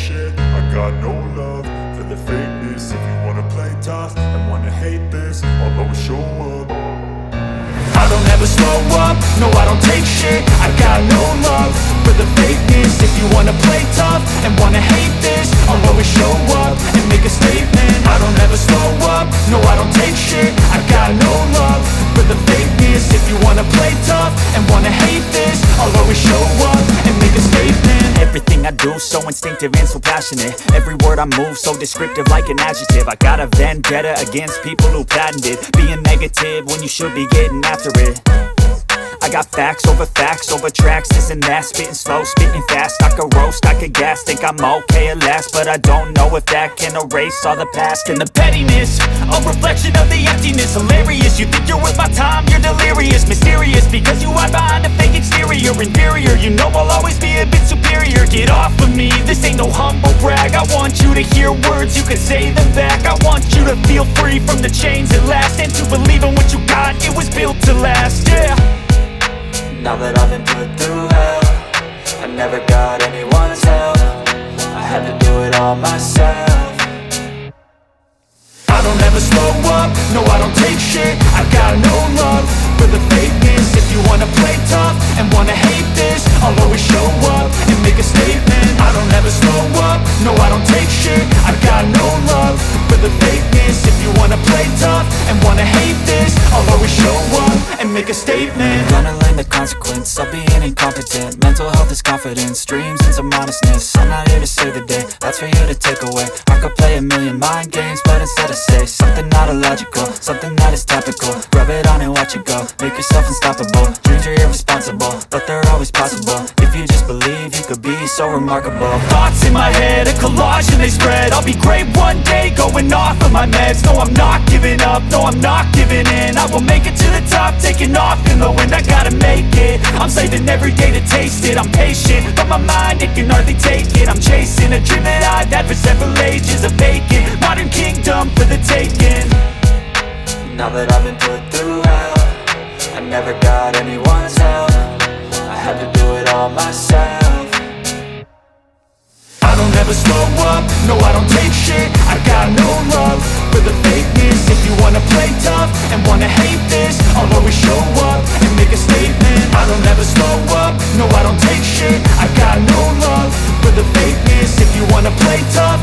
shit. I got no love for the fakeness. If you wanna play tough and wanna hate this, I'll always show up. I don't ever slow up, no I don't take shit. I got no love for the fakeness. If you wanna play tough and wanna hate this, I'll always show up and make a statement. I don't ever slow up, no I don't take shit. I got no love for the fakeness. If you wanna play tough and wanna hate this, I'll always show up and make a statement. Everything I do so instinctive and so passionate. Every word I move so descriptive like an adjective. I got a vendetta against people who patented being negative when you should be getting after it. I got facts over tracks, this and that. Spitting slow, spitting fast. I could roast, I could gas. Think I'm okay at last, but I don't know if that can erase all the past. And the pettiness, a reflection of the emptiness. Hilarious, you think you're worth my time, you're delirious. Mysterious, because you hide behind a fake exterior. Inferior, you know I'll always be a bit superior. Get off of me, this ain't no humble brag. I want you to hear words, you can say them back. I want you to feel free from the chains at last, and to believe in what you got, it was built to last, yeah. Now that I've been put through hell, I never got anyone's help. I had to do it all myself. I don't ever slow up, no I don't take shit. I got no love for the fakeness. If you wanna play tough and wanna hate this, I'll always show up and make a statement. I don't ever slow up, no I don't take shit. I got no love for the fakeness. If you wanna play tough and wanna hate this, I'll always show up and make a statement. Gonna learn the consequence of being incompetent. Mental health is confidence, dreams and some modestness. I'm not here to save the day, that's for you to take away. I could play a million mind games, but instead I say something not illogical, something that is topical. Rub it on and watch it go, make yourself unstoppable. Dreams are irresponsible, but they're always possible. If you just believe, you could be so remarkable. Thoughts in my head, a collage and they spread. I'll be great one day, going off of my meds. No, I'm not giving up, no, I'm not giving in. I will make it to the top, taking off in the wind. I gotta make it, I'm saving every day to taste it. I'm patient, but my mind, it can hardly take it. I'm chasing a dream that I've had for several ages. A vacant, modern kingdom for the taking. Now that I've been put through hell, I never got anyone's help. I had to do it all myself. I don't ever slow up, no I don't take shit. I got no love for the fakeness. If you wanna play tough and wanna hate this, I'll always show up and make a statement. I don't ever slow up, no I don't take shit. I got no love for the fakeness. If you wanna play tough